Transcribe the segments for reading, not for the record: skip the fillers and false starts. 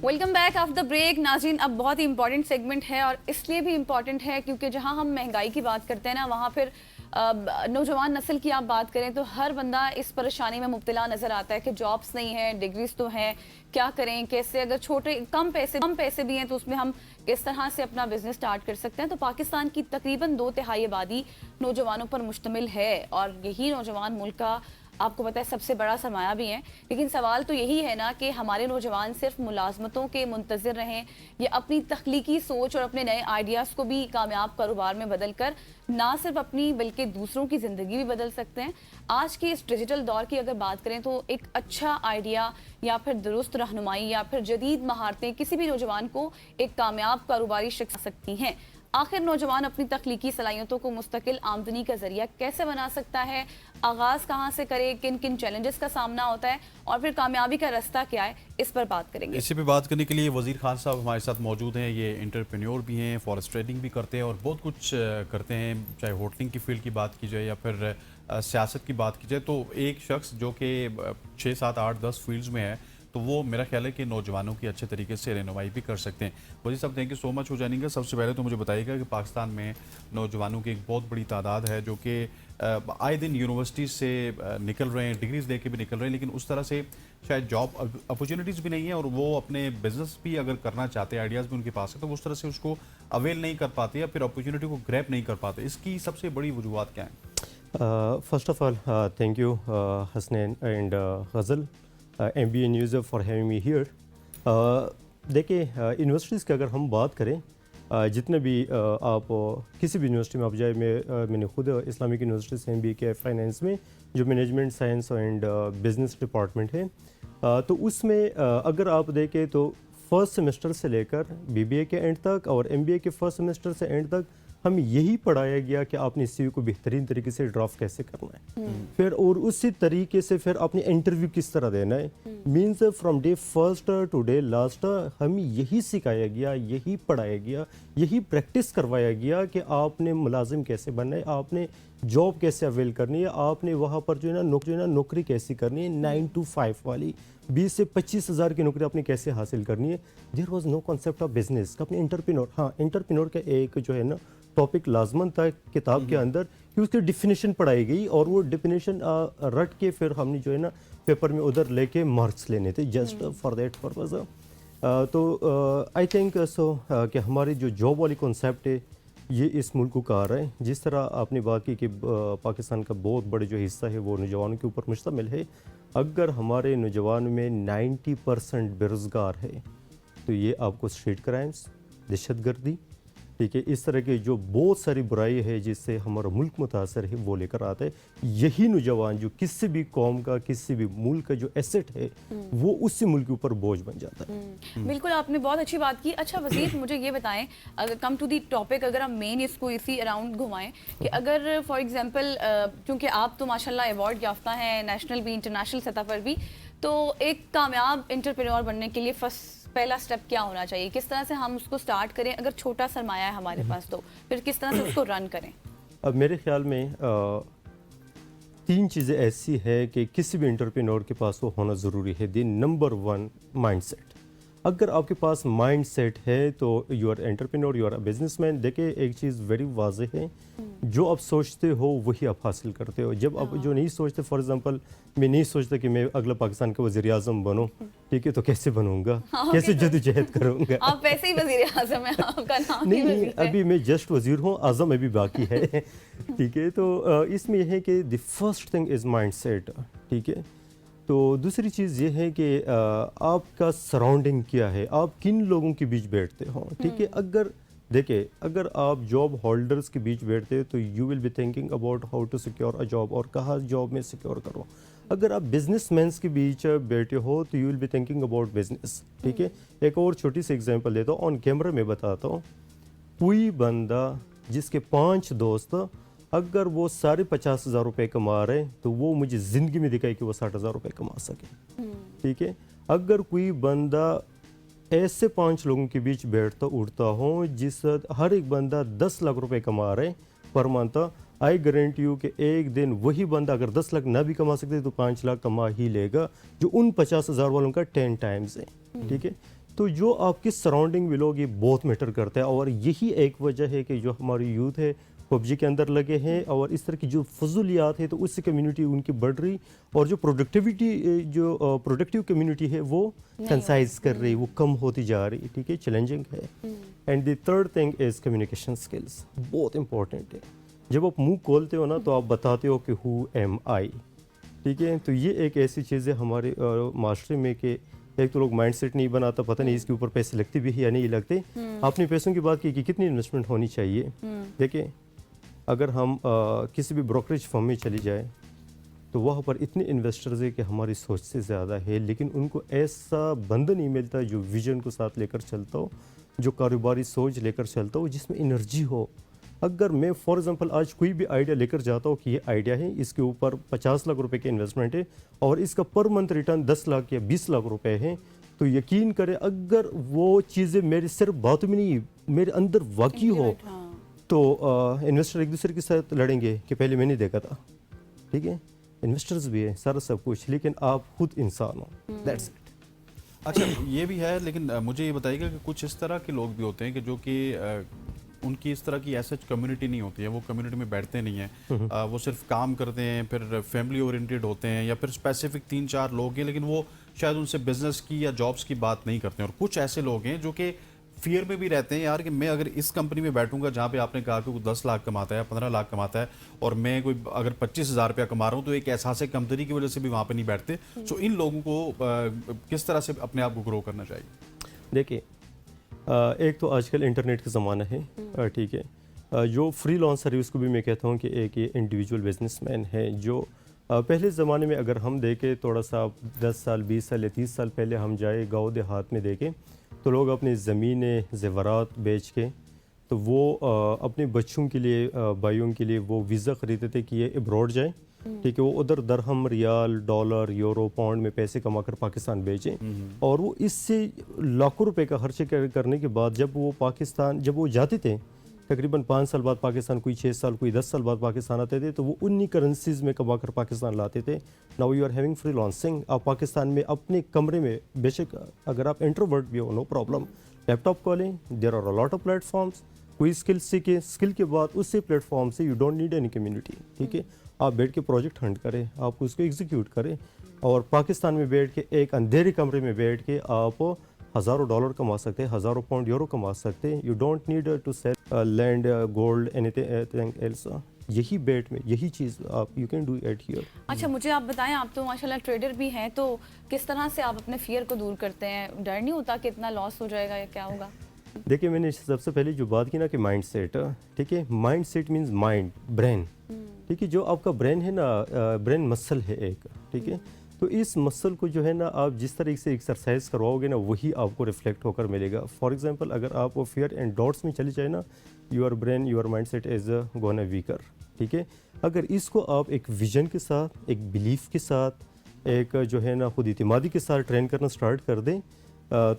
Welcome back after the break. नाज़रीन, अब बहुत ही इंपॉर्टेंट सेगमेंट है और इसलिए भी इम्पॉर्टेंट है क्योंकि जहां हम महंगाई की बात करते हैं ना, वहां फिर नौजवान नस्ल की आप बात करें तो हर बंदा इस परेशानी में मुब्तला नज़र आता है कि जॉब्स नहीं है, डिग्रीज तो हैं, क्या करें, कैसे, अगर छोटे कम पैसे भी हैं तो उसमें हम किस तरह से अपना बिजनेस स्टार्ट कर सकते हैं। तो पाकिस्तान की तकरीबन 2/3 आबादी नौजवानों पर मुश्तमिल है और यही नौजवान मुल्क का, आपको पता है, सबसे बड़ा सरमाया भी है। लेकिन सवाल तो यही है ना कि हमारे नौजवान सिर्फ मुलाजमतों के मुंतज़िर रहें या अपनी तख्लीकी सोच और अपने नए आइडियाज़ को भी कामयाब कारोबार में बदल कर ना सिर्फ अपनी बल्कि दूसरों की ज़िंदगी भी बदल सकते हैं। आज के इस डिजिटल दौर की अगर बात करें तो एक अच्छा आइडिया या फिर दुरुस्त रहनुमाई या फिर जदीद महारतें किसी भी नौजवान को एक कामयाब कारोबारी शख्स सकती हैं। आखिर नौजवान अपनी तख्लीकी सलाहियतों को मुस्तकिल आमदनी का जरिया कैसे बना सकता है, आगाज़ कहाँ से करे, किन किन चैलेंजेस का सामना होता है और फिर कामयाबी का रास्ता क्या है, इस पर बात करेंगे। इसी पे बात करने के लिए वज़ीर खान साहब हमारे साथ मौजूद हैं। ये एंटरप्रेन्योर भी हैं, फॉरेस्ट ट्रेडिंग भी करते हैं और बहुत कुछ करते हैं, चाहे होटलिंग की फील्ड की बात की जाए या फिर सियासत की बात की जाए। तो एक शख्स जो कि 6, 7, 8, 10 फील्ड्स में है, तो वो मेरा ख्याल है कि नौजवानों की अच्छे तरीके से रहनुमाई भी कर सकते हैं। वज़ीर साहब, थैंक यू सो मच हो जाएंगे। सबसे पहले तो मुझे बताइएगा कि पाकिस्तान में नौजवानों की एक बहुत बड़ी तादाद है जो कि आए दिन यूनिवर्सिटी से निकल रहे हैं, डिग्रीज लेके भी निकल रहे हैं, लेकिन उस तरह से शायद जॉब अपॉर्चुनिटीज़ भी नहीं है और वो अपने बिजनेस भी अगर करना चाहते हैं, आइडियाज़ भी उनके पास है, तो उस तरह से उसको अवेल नहीं कर पाते या फिर अपॉर्चुनिटी को ग्रैब नहीं कर पाते। इसकी सबसे बड़ी वजूहत क्या है? First of all, thank you, Hasnain and Ghazal, MBA News for having me here. देखिए, यूनिवर्सिटीज़ की अगर हम बात करें, जितने भी आप किसी भी यूनिवर्सिटी में आप जाए, मैंने खुद इस्लामिक यूनिवर्सिटी से MBA किया है फाइनेंस में, जो management science and business department है। तो उसमें अगर आप देखें तो फर्स्ट सेमेस्टर से लेकर BBA के एंड तक और MBA के फर्स्ट सेमेस्टर से एंड तक हमें यही पढ़ाया गया कि आपने CV को बेहतरीन तरीके से ड्राफ्ट कैसे करना है, फिर और उसी तरीके से फिर आपने इंटरव्यू किस तरह देना है। Means from day first to day last हमें यही सिखाया गया, यही पढ़ाया गया, यही प्रैक्टिस करवाया गया कि आपने मुलाजिम कैसे बनना है, आपने जॉब कैसे अवेल करनी है, आपने वहाँ पर जो है ना नौकरी कैसी करनी है, 9 to 5 वाली 20 से 25 हज़ार की नौकरी आपने कैसे हासिल करनी है। There was no concept of business. अपने एंटरप्रेन्योर, हाँ, एंटरप्रेन्योर का एक जो है ना टॉपिक लाजमन था किताब के अंदर कि उसकी डिफिनेशन पढ़ाई गई और वो डिफिनेशन रट के फिर हमने जो है ना पेपर में उधर लेके मार्क्स लेने थे जस्ट फॉर दैट पर्पज़। तो आई थिंक सो कि हमारी जो जॉब वाली कॉन्सेप्ट है ये इस मुल्क को आ रहा है। जिस तरह आपने बात की कि पाकिस्तान का बहुत बड़ा जो हिस्सा है वो नौजवानों के ऊपर मुश्तमिल है। अगर हमारे नौजवान में 90% बेरोज़गार है तो ये आपको स्ट्रीट क्राइम्स, दहशतगर्दी, ठीक है, इस तरह के जो बहुत सारी बुराई है जिससे हमारा मुल्क मुतासर है वो लेकर आता है। यही नौजवान जो किसी भी कौम का, किसी भी मुल्क का जो एसेट है वो उसी मुल्क के ऊपर बोझ बन जाता है। बिल्कुल, आपने बहुत अच्छी बात की। अच्छा वज़ीर, मुझे ये बताएं, अगर कम टू दी टॉपिक, अगर हम मेन इसको इसी अराउंड घुमाएं कि अगर फॉर एग्जांपल, क्योंकि आप तो माशाल्लाह अवार्ड याफ्ता हैं, नेशनल भी इंटरनेशनल सतह पर भी, तो एक कामयाब एंटरप्रेन्योर बनने के लिए पहला स्टेप क्या होना चाहिए, किस तरह से हम उसको स्टार्ट करें? अगर छोटा सरमाया है हमारे पास तो फिर किस तरह से उसको रन करें? अब मेरे ख्याल में 3 चीज़ें ऐसी है कि किसी भी एंटरप्रेन्योर के पास वो होना ज़रूरी है। The number 1, mindset. अगर आपके पास माइंडसेट है तो you are entrepreneur, you are a businessman. देखिए, एक चीज़ वेरी वाज़ेह है, जो आप सोचते हो वही आप हासिल करते हो। जब आप जो नहीं सोचते, फॉर एग्जांपल मैं नहीं सोचता कि मैं अगला पाकिस्तान का वज़ीर आज़म बनूं, ठीक है, तो कैसे बनूंगा, कैसे जदोजहद करूंगा। आप वैसे ही वज़ीर आज़म हैं, आपका नाम नहीं, अभी मैं जस्ट वज़ीर हूँ, आज़म अभी बाकी है। ठीक है, तो इसमें यह है कि the first thing is mindset, ठीक है। तो दूसरी चीज़ ये है कि आपका सराउंडिंग क्या है, आप किन लोगों के बीच बैठते हो, ठीक है। अगर देखिए, अगर आप जॉब होल्डर्स के बीच बैठते हो तो you will be thinking about how to secure a job और कहाँ जॉब में सिक्योर करो। अगर आप बिजनेसमैन्स के बीच बैठे हो तो you will be thinking about business, ठीक है। एक और छोटी सी एग्जांपल देता हूँ, ऑन कैमरा में बताता हूँ। कोई बंदा जिसके 5 दोस्त, अगर वो सारे 50,000 रुपये कमा रहे तो वो मुझे ज़िंदगी में दिखाए कि वो 60,000 रुपये कमा सके, ठीक है। अगर कोई बंदा ऐसे 5 लोगों के बीच बैठता उठता हो जिस हर एक बंदा 10 लाख रुपए कमा रहे per month, I guarantee you कि एक दिन वही बंदा अगर 10 लाख ना भी कमा सकते तो 5 लाख कमा ही लेगा, जो उन 50,000 वालों का 10 टाइम्स है, ठीक है। تو جو آپ کے سراؤنڈنگ میں لوگ یہ بہت میٹر کرتا ہے، اور یہی ایک وجہ ہے کہ جو ہماری یوتھ ہے پب جی کے اندر لگے ہیں، اور اس طرح کی جو فضولیات ہے تو اس سے کمیونٹی ان کی بڑھ رہی، اور جو پروڈکٹیو کمیونٹی ہے وہ کنسائز کر رہی، وہ کم ہوتی جا رہی. ٹھیک ہے، چیلنجنگ ہے. And the third thing is communication skills, بہت امپورٹنٹ ہے. جب آپ منہ کھولتے ہو نا تو آپ بتاتے ہو کہ ہو ایم آئی. ٹھیک ہے، تو یہ ایک ایسی چیز ہے ہمارے معاشرے میں کہ ایک تو لوگ مائنڈ سیٹ نہیں بناتا، پتہ نہیں اس کے اوپر پیسے لگتے بھی ہے یا نہیں لگتے. آپ نے پیسوں کی بات کی کہ کتنی انویسٹمنٹ ہونی چاہیے. دیکھیں، اگر ہم کسی بھی بروکریج فرم میں چلی جائیں تو وہاں پر اتنے انویسٹرز ہیں کہ ہماری سوچ سے زیادہ ہے، لیکن ان کو ایسا بندہ نہیں ملتا جو ویژن کو ساتھ لے کر چلتا ہو، جو کاروباری سوچ لے کر چلتا ہو، جس میں انرجی ہو. اگر میں فار ایگزامپل آج کوئی بھی آئیڈیا لے کر جاتا ہوں کہ یہ آئیڈیا ہے، اس کے اوپر 50 لاکھ روپے کی انویسٹمنٹ ہے اور اس کا پر منتھ ریٹرن 10 لاکھ یا 20 لاکھ روپے ہیں، تو یقین کریں اگر وہ چیزیں میرے صرف باتوں میں نہیں میرے اندر واقعی ہو تو انویسٹر ایک دوسرے کے ساتھ لڑیں گے کہ پہلے میں نے دیکھا تھا. ٹھیک ہے، انویسٹرز بھی ہیں سارا سب کچھ، لیکن آپ خود انسان ہو. That's it. اچھا یہ بھی ہے، لیکن مجھے یہ بتائیے گا کہ کچھ اس طرح کے لوگ بھی ہوتے ہیں کہ جو کہ ان کی اس طرح کی ایسا کمیونٹی نہیں ہوتی ہے، وہ کمیونٹی میں بیٹھتے نہیں ہیں، وہ صرف کام کرتے ہیں، پھر فیملی اورینٹیڈ ہوتے ہیں، یا پھر اسپیسیفک 3-4 لوگ ہیں لیکن وہ شاید ان سے بزنس کی یا جابس کی بات نہیں کرتے ہیں. اور کچھ ایسے لوگ ہیں جو کہ فیئر میں بھی رہتے ہیں یار کہ میں اگر اس کمپنی میں بیٹھوں گا جہاں پہ آپ نے کہا کہ کوئی 10 لاکھ کماتا ہے، 15 لاکھ کماتا ہے، اور میں کوئی اگر 25,000 روپیہ کما رہا ہوں، تو ایک احساس کمتری کی وجہ سے بھی وہاں پہ نہیں بیٹھتے. سو ان لوگوں کو کس طرح سے اپنے آپ کو گرو کرنا چاہیے؟ دیکھیں، ایک تو آج کل انٹرنیٹ کا زمانہ ہے. ٹھیک ہے، جو فری لانسر ہے اس کو بھی میں کہتا ہوں کہ ایک یہ انڈیویجول بزنس مین ہے. جو پہلے زمانے میں اگر ہم دیکھیں تھوڑا سا 10 سال 20 سال یا 30 سال پہلے ہم جائے گاؤں دیہات میں دیکھیں تو لوگ اپنی زمینیں زیورات بیچ کے تو وہ اپنے بچوں کے لیے بھائیوں کے لیے وہ ویزا خریدتے تھے کہ یہ ابراڈ جائیں. ٹھیک ہے، وہ ادھر درہم، ریال، ڈالر، یورو، پاؤنڈ میں پیسے کما کر پاکستان بھیجیں، اور وہ اس سے لاکھوں روپے کا خرچے کرنے کے بعد جب وہ جاتے تھے تقریباً 5 سال بعد پاکستان، کوئی 6 سال، کوئی 10 سال بعد پاکستان آتے تھے، تو وہ انہی کرنسیز میں کما کر پاکستان لاتے تھے. Now you are having freelancing. آپ پاکستان میں اپنے کمرے میں، بے شک اگر آپ انٹروورٹ بھی ہو نو پرابلم، لیپ ٹاپ کھولیں، there are a lot of platforms, کوئی اسکل سیکھیں، اسکل کے بعد اس سے پلیٹ فارم سے you don't need any community. ٹھیک ہے، آپ بیٹھ کے پروجیکٹ ہنٹ کریں، آپ اس کو ایگزیکیوٹ کریں، اور پاکستان میں بیٹھ کے ایک اندھیرے کمرے میں بیٹھ کے آپ ہزاروں ڈالر کما سکتے ہیں، ہزاروں پاؤنڈ یورو کما سکتے ہیں. You don't need to sell land, gold, anything else. یہی بیٹ میں یہی چیز آپ you can do at here. اچھا مجھے آپ بتائیں، آپ تو ماشاءاللہ ٹریڈر بھی ہیں، تو کس طرح سے آپ اپنے فیئر کو دور کرتے ہیں؟ ڈر نہیں ہوتا کہ اتنا لاس ہو جائے گا یا کیا ہوگا؟ دیکھیں، میں نے سب سے پہلے جو بات کی نا کہ مائنڈ سیٹ. ٹھیک ہے، mindset means mind, brain. ٹھیک ہے، جو آپ کا برین ہے نا، برین مسل ہے ایک. ٹھیک ہے، تو اس مسل کو جو ہے نا آپ جس طرح سے ایکسرسائز کرواؤ گے نا وہی آپ کو ریفلیکٹ ہو کر ملے گا. فار ایگزامپل اگر آپ فیئر اینڈ ڈاؤٹس میں چلی جائے نا، your brain, your mindset is gonna weaker. ٹھیک ہے، اگر اس کو آپ ایک ویژن کے ساتھ، ایک بلیف کے ساتھ، ایک جو ہے نا خود اعتمادی کے ساتھ ٹرین کرنا سٹارٹ کر دیں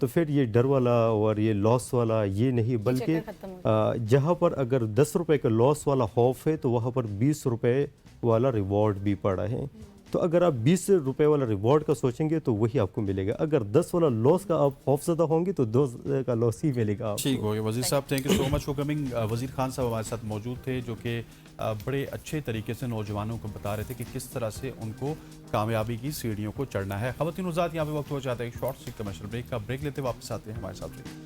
تو پھر یہ ڈر والا اور یہ لاس والا یہ نہیں، بلکہ جہاں پر اگر 10 روپے کا لاس والا خوف ہے تو وہاں پر 20 روپے والا ریوارڈ بھی پڑا ہے. تو اگر آپ 20 روپے والا ریوارڈ کا سوچیں گے تو وہی آپ کو ملے گا. اگر 10 والا لاس کا آپ خوف زدہ ہوں گے تو 2 کا لاس ہی ملے گا آپ کو. ٹھیک ہو گیا وزیر صاحب، thank you so much for coming. وزیر خان صاحب ہمارے ساتھ موجود تھے جو کہ بڑے اچھے طریقے سے نوجوانوں کو بتا رہے تھے کہ کس طرح سے ان کو کامیابی کی سیڑھیوں کو چڑھنا ہے. خواتین حضرات، یہاں پہ وقت ہو جاتا ہے ایک شارٹ سی کمرشل بریک کا. بریک لیتے واپس آتے ہیں ہمارے ساتھ.